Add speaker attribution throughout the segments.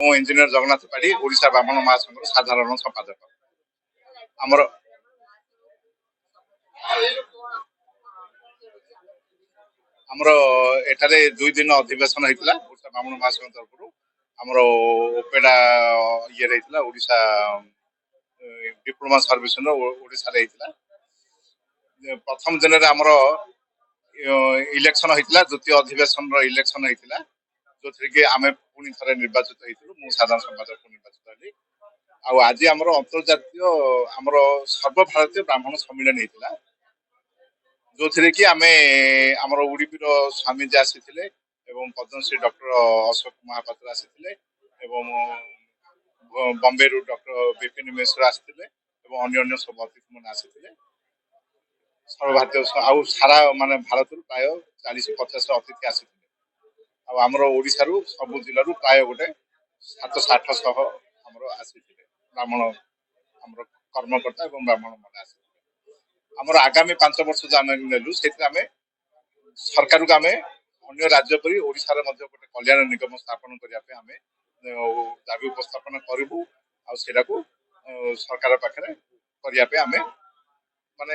Speaker 1: ମୁଁ ଇଞ୍ଜିନିୟର ଜଗନ୍ନାଥ ପାଢୀ ଓଡ଼ିଶା ବ୍ରାହ୍ମଣ ମହାସଂଘର ସାଧାରଣ ସମ୍ପାଦକ। ଆମର ଆମର ଏଠାରେ 2 ଦିନ ଅଧିବେଶନ ହେଇଥିଲା ଓଡ଼ିଶା ବ୍ରାହ୍ମଣ ମହାସଂଘ ତରଫରୁ। ଆମର ଓପେଡା ଇଏରେ ହେଇଥିଲା, ଓଡ଼ିଶା ଡିପ୍ଲୋମା ସର୍ଭିସର ଓଡ଼ିଶାରେ ହେଇଥିଲା। ପ୍ରଥମ ଦିନରେ ଆମର ଇଲେକ୍ସନ ହେଇଥିଲା, ଦ୍ୱିତୀୟ ଅଧିବେଶନର ଇଲେକ୍ସନ ହେଇଥିଲା, ଯୋଉଥିରେ କି ଆମେ ପୁଣି ଥରେ ନିର୍ବାଚିତ ହେଇଥିଲୁ। ମୁଁ ସାଧାରଣ ସମ୍ପାଦକ ନିର୍ବାଚିତ ହେଲି। ଆଉ ଆଜି ଆମର ଅନ୍ତର୍ଜାତୀୟ ଆମର ସର୍ବଭାରତୀୟ ବ୍ରାହ୍ମଣ ସମ୍ମିଳନୀ ହେଇଥିଲା, ଯୋଉଥିରେ କି ଆମେ ଆମର ଉଡିପିର ସ୍ୱାମୀଜୀ ଆସିଥିଲେ ଏବଂ ପଦ୍ମଶ୍ରୀ ଡକ୍ଟର ଅଶୋକ ମହାପାତ୍ର ଆସିଥିଲେ ଏବଂ ବମ୍ବେରୁ ଡକ୍ଟର ବିପିନ ମିଶ୍ର ଆସିଥିଲେ ଏବଂ ଅନ୍ୟ ସବୁ ଅତିଥିମାନେ ଆସିଥିଲେ। ସର୍ବଭାରତୀୟ ଆଉ ସାରା ମାନେ ଭାରତରୁ ପ୍ରାୟ 40-50 ଅତିଥି ଆସିଥିଲେ। ଆଉ ଆମର ଓଡ଼ିଶାରୁ ସବୁ ଜିଲ୍ଲାରୁ ପ୍ରାୟ ଗୋଟେ 700-800 ଆମର ଆସିଥିଲେ ବ୍ରାହ୍ମଣ, ଆମର କର୍ମକର୍ତ୍ତା ଏବଂ ବ୍ରାହ୍ମଣ ମାନେ ଆସିଥିଲେ। ଆମର ଆଗାମୀ 5 ବର୍ଷ ଯୋଉ ଆମେ ନେଲୁ, ସେଥିରେ ଆମେ ସରକାରକୁ ଆମେ ଅନ୍ୟ ରାଜ୍ୟ ପରି ଓଡ଼ିଶାରେ ମଧ୍ୟ ଗୋଟେ କଲ୍ୟାଣ ନିଗମ ସ୍ଥାପନ କରିବା ପାଇଁ ଆମେ ଦାବି ଉପସ୍ଥାପନ କରିବୁ। ଆଉ ସେଟାକୁ ସରକାର ପାଖରେ କରିବା ପାଇଁ ଆମେ ମାନେ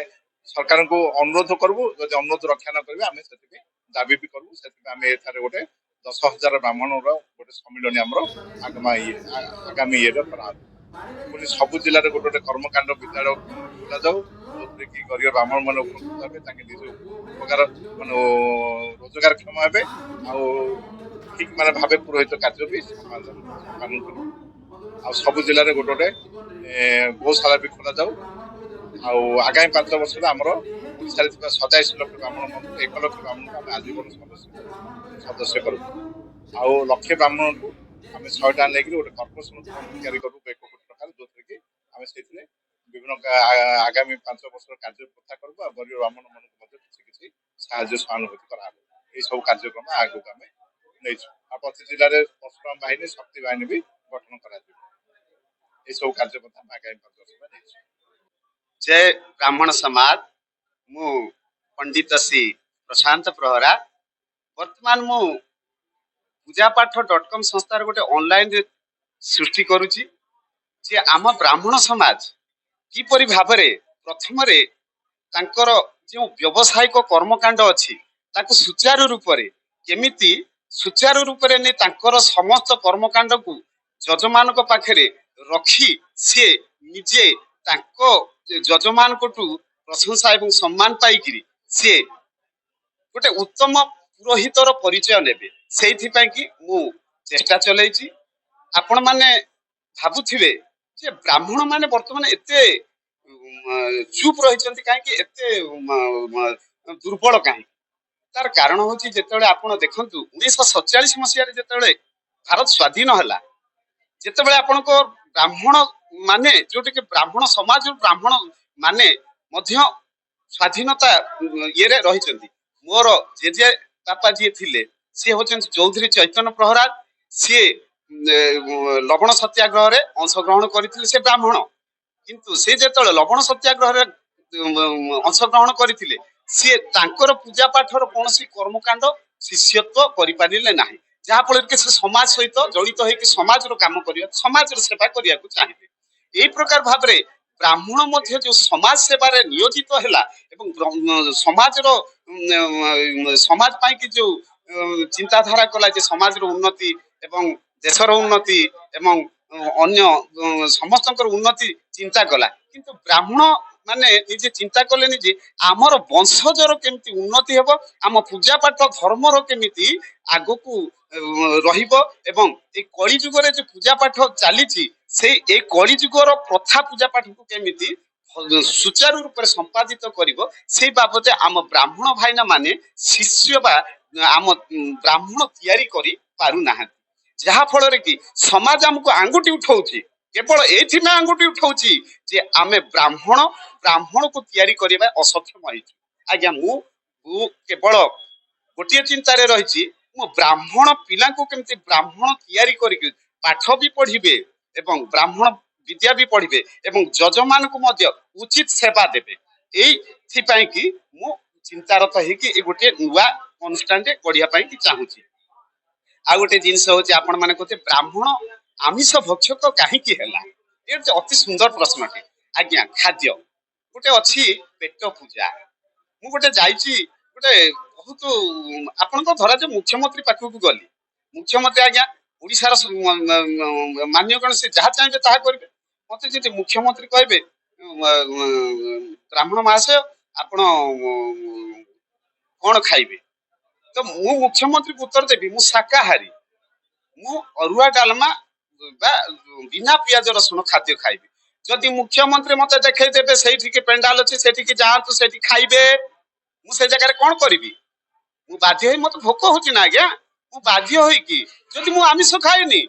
Speaker 1: ସରକାରଙ୍କୁ ଅନୁରୋଧ କରିବୁ। ଯଦି ଅନୁରୋଧ ରକ୍ଷା ନ କରିବେ ଆମେ ସେଥିପାଇଁ ଦାବି ବି କରିବୁ। ସେଥିପାଇଁ ଆମେ ଏଠାରେ ଗୋଟେ 10,000 ବ୍ରାହ୍ମଣର ଗୋଟେ ସମ୍ମିଳନୀ ଆମର ଆଗାମୀ ଇଏରେ କରାହବ। ପୁଣି ସବୁ ଜିଲ୍ଲାରେ ଗୋଟେ ଗୋଟେ କର୍ମକାଣ୍ଡ ବିଦ୍ୟାଳୟ ଖୋଲାଯାଉ, ଯୋଉଥିରେ କି ଗରିବ ବ୍ରାହ୍ମଣ ମାନେ ଉପକୃତ ହେବେ, ତାଙ୍କେ ନିଜ ଉପକାର ମାନେ ରୋଜଗାରକ୍ଷମ ହେବେ ଆଉ ଠିକ ମାନେ ଭାବେ ପୁରୋହିତ କାର୍ଯ୍ୟ ବି ସମ୍ପାଦନ କରିବେ। ଆଉ ସବୁ ଜିଲ୍ଲାରେ ଗୋଟେ ଗୋଟେ ଗୌଶାଳା ବି ଖୋଲାଯାଉ। ଆଉ ଆଗାମୀ 5 ବର୍ଷରେ ଆମର ଓଡ଼ିଶାରେ ଥିବା 87 ଲକ୍ଷ ବ୍ରାହ୍ମଣ ମଧ୍ୟରୁ 1 ଲକ୍ଷ ବ୍ରାହ୍ମଣଙ୍କୁ ଆମେ ଆଜୀବନ ସଦସ୍ୟ କରିବୁ। ଆଉ ଲକ୍ଷେ ବ୍ରାହ୍ମଣଙ୍କୁ ଆମେ 100 ଟଙ୍କା ନେଇକି ଗୋଟେ କର୍ପୋରେସନ ଫଣ୍ଡ ତିଆରି କରିବୁ 1 କୋଟି ଟଙ୍କାରେ, ଯୋଉଥିରେ କି ଆମେ ସେଇଥିରେ ବିଭିନ୍ନ ଆଗାମୀ 5 ବର୍ଷର କାର୍ଯ୍ୟ ପ୍ରଥା କରିବୁ। ଆଉ ଗରିବ ବ୍ରାହ୍ମଣ ମାନଙ୍କୁ ମଧ୍ୟ କିଛି କିଛି ସାହାଯ୍ୟ ସହାନୁଭୂତି କରାହବ। ଏଇ ସବୁ କାର୍ଯ୍ୟକ୍ରମ ଆଗକୁ ଆମେ ନେଇଛୁ। ଆଉ ପ୍ରତି ଜିଲ୍ଲାରେ ପଶୁରାମ ବାହିନୀ, ଶକ୍ତି ବାହିନୀ ବି ଗଠନ କରାଯିବ। ଏଇ ସବୁ କାର୍ଯ୍ୟକ୍ରମ ଆମେ ଆଗାମୀ 5 ବର୍ଷ ନେଇଛୁ।
Speaker 2: जय ब्राह्मण समाज, मु पंडित श्री प्रशांत प्रहरा। वर्तमान मु पूजापाठ.com संस्थार गोटे ऑनलाइन सृष्टि करुची जे आम ब्राह्मण समाज किपरि भाबरे प्रथम रे तांकर जो व्यवसायिक कर्मकांड अछि ताकु सुचारू रूपरे केमिति सुचारू रूपरे ने तांकर समस्त कर्मकांड को जजमान पाखरे रखी से निजे तांको जजमान कोटू प्रशंसा एवं सम्मान पाइकिरी से गोटे उत्तम पुरोहितर परिचय नेबे। सेइथिपाई कि मु चेष्टा चलैछि। आपण माने भाबुथिबे जे ब्राह्मण माने वर्तमान एते चुप रहिचंती काहे कि एते दुर्बल काहे। तार कारण होछि जेतेबेले आपण देखंतु 1947 मसिया रे जेतेबेले भारत स्वाधीन हला, जेतेबेले आपनको ब्राह्मण माने जोटे के ब्राह्मण समाज ब्राह्मण माने मध्य स्वाधीनता ये रही। मोर जेजे बापा जी थिले सी होचंती चौधरी चैतन्य प्रहराज। सी लवण सत्याग्रह रे अंशग्रहण करथिले। से ब्राह्मण किंतु से जेतले लवण सत्याग्रह रे अंशग्रहण करथिले, सी तांकर पूजा पाठर कोनोसी कर्मकांड शिष्यत्व करि पारिले नाही, जहा फल के से समाज सहित जड़ित होइके समाज रो काम करिया, समाज रो सेवा करिया को चाहिए। एई प्रकार भाबरे ब्राह्मण मध्य जो समाज सेवा रे नियोजित हैला एवं समाज रो समाज पाई कि जो चिंताधारा कला जे समाज रो उन्नति एवं देशर उन्नति एवं अन्य समस्त उन्नति चिंता कला, किंतु ब्राह्मण माने निजे चिंता कले निजे आमर वंशजर केमिति उन्नति हेबो, आम पूजा पाठ धर्म रो केमिति आगो को रहिबो एवं ए कली जुग रे जो पूजा पाठ चलीची से ए कली जुगर प्रथा पूजा पाठ को केमिति सुचारू रूप से संपादित करिवो, से बाबते आम ब्राह्मण भाईना माने शिष्य बा आम ब्राह्मण तैयारी करि पारु ना, जहा फल रे कि समाज हमको आंगुठी उठाउची। केवल एथि में आंगुठी उठाउची जे आमे ब्राह्मण को तैयारी करिबा असक्षम होइछु। आज्ञा मु केवल गोटे चिंता रे रहिछि, मु ब्राह्मण पिला को केमति ब्राह्मण तैयारी करि पाठ भी पढ़िबे एवं ब्राह्मण विद्या भी पढ़िबे एवं जजमान को मध्य उचित सेवा देबे। एथि पई कि मु चिंतारत हे कि ए गोटे नुवा अनुष्ठान रे गढ़िया पई कि चाहूची। आ गोटे जिनस होछि आपण माने कहते ब्राह्मण आमिष भक्षक कहीं है ये अति सुंदर प्रश्नटे आज्ञा खाद्य गोटे अच्छी पेट पूजा मु गोटे जाइए गोटे बहुत आपण धरा जो मुख्यमंत्री पाखक गली मुख्यमंत्री आज्ञा ओडिशार मान्यगण से जहाँ चाहिए ताहा करेंगे मत जी मुख्यमंत्री कहे ब्राह्मण महाशय आपण कौन खाइबे तो मु मुख्यमंत्री को उत्तर देवी मु शाकाहारी मु अरुआ डालमा बिना पियाज रसुण खाद्य खाइबे जदि मुख्यमंत्री मत देखई देबे सेठी पेंडाल अच्छे सेठी जातु सेठी खाइबे मु से जगह कौन करी मु बाध्य होई मत भोक होची ना आज्ञा मु बाध्य होई कि जदि मु आमिष खाएनी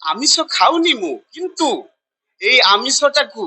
Speaker 2: आमिष खाऊनी मु किंतु एई आमिषटाकू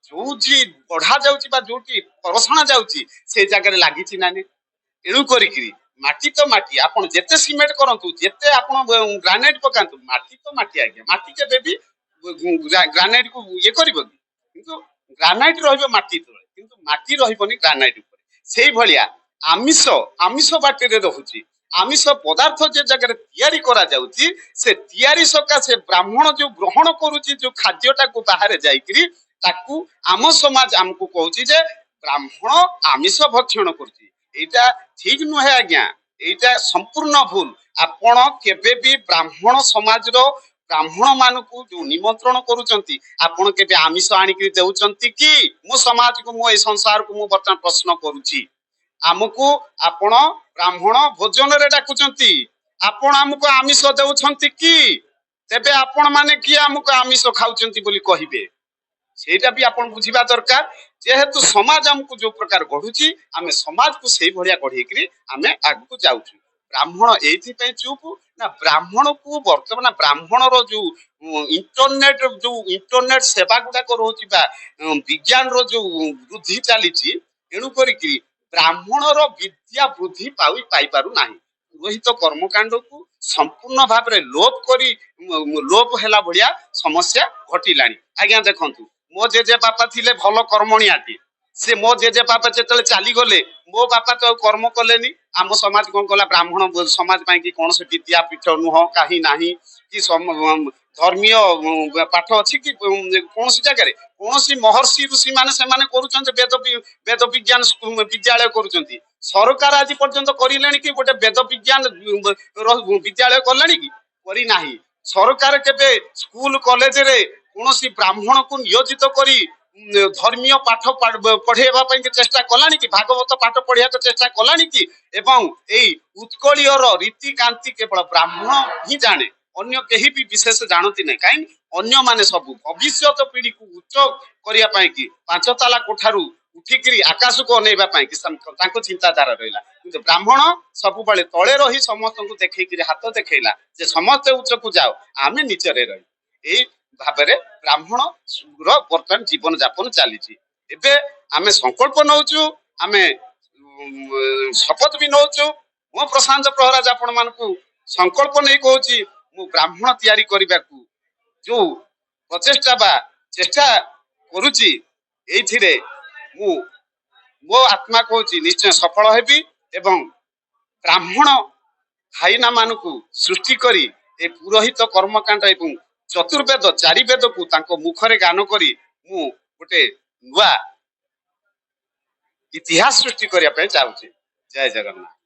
Speaker 2: जो जी बढ़ा जाउची बा जोटी परसणा जाउची से जगह लागिची ना एणु करी माटी तो माटी आपण जेते सीमेंट करंतु जेते आपण ग्रानाइट पकांतु माटी तो माटी आज्ञा माटी केबे भी ग्रानाइट को ये करबो किंतु ग्रानाइट रहबो माटी तळे किंतु माटी रहबोनी ग्रानाइट ऊपर सेही भलिया आमिष आमिष बाटे रे रहुची आमिष पदार्थ जे जगह तैयारी करा जाउची से तैयारी सका से ब्राह्मण जो ग्रहण करूची जो खाद्यटा को बाहर जाईकरी ताकू आम समाज हमको कहूची जे ब्राह्मण आमिष भक्षण करूची एटा ठीक नुहे आज्ञा एटा संपूर्ण भूल आपण केबे भी ब्राह्मण समाज रो ब्राह्मण मान को जो निमंत्रण करूचंती आपण केबे आमिष आनिकरी देउचंती कि मो समाज को मो ए संसार को मो बर्तमान प्रश्न करूची आमको आपण ब्राह्मण भोजन रे डाकुचंती आपण हमको आमिष देउछंती कि तेबे आपण माने कि हमको आमिष खाउचंती बोली कहिबे सेटा भी आपण बुझिबा दरकार जेहेतु समाज हमको जो प्रकार गढुची आमे समाज को सेही भलिया गढीकरी आमे आगु जाउछु ब्राह्मण एथि पे चुप ना ब्राह्मण को वर्तमान ब्राह्मण रो जो इंटरनेट सेवा गुडा को रहउची बा विज्ञान रो जो वृद्धि चलीची एणु करी ब्राह्मण रो विद्या वृद्धि पाई पारु नाही पुरोहित कर्मकांड को संपूर्ण भाव रे लोप हेला भलिया समस्या घटिलानी आज्ञा देखंतु मो जेजे बापा थिले भल कर्मणियाटी से मो जेजे बापा जेतले चाली गले मो बापा तो कर्म कलेनी आम समाज कोन कला ब्राह्मण समाज पाई कि कोन से विद्यापीठ नुह काही नाही कि धर्मीय पाठ अछि कि कोन सी जगह रे कोन सी महर्षि ऋषि माने से माने करूचंते वेद विज्ञान विद्यालय करूचंती सरकार आज पर्यंत करिलेनी कि गोटे वेद विज्ञान विद्यालय करलेनी कि करी नाही सरकार केबे स्कूल कॉलेज रे कोनोसी ब्राह्मण को नियोजित करी धर्मीय पाठ पढ़ेबा पई के चेष्टा कलानी कि भागवत पाठ पढ़िया के चेष्टा कलानी कि एवं एई उत्कलीय रीति कांति केवल ब्राह्मण ही जाने अन्य केही भी विशेष जानती नहीं काई अन्य माने सब भविष्य पीढ़ी को उच्च करिया पई कि पांच ताला कोठारू उठिकरी आकाश को अनेबा पई कि तांको चिंताधारा रहिला किंतु ब्राह्मण सब बळे तळे रही समस्त को देखैकरी हाथ देखैला जे समस्त उच्च को जाओ आमे नीचे रे रही एई भाबरे ब्राह्मण वर्तमान जीवन यापन चली एबे आमे संकल्प नौचु आमे शपथ भी नौचु मो प्रशांत प्रहराज आपण मान को संकल्प नहीं कहूची मु ब्राह्मण तैयारी करबा को जो प्रचेष्टा बा चेष्टा करूची एथिरे मु मो आत्मा कहूची निश्चय सफल हेबी एवं ब्राह्मण भाईना मान को सृष्टि करी ए पुरोहित कर्मकांड एवं चतुर्वेद चारि वेद को तांको मुखरे गान करी मु गोटे नुआ इतिहास सृष्टि करिया पे चाहूची जय जगन्नाथ।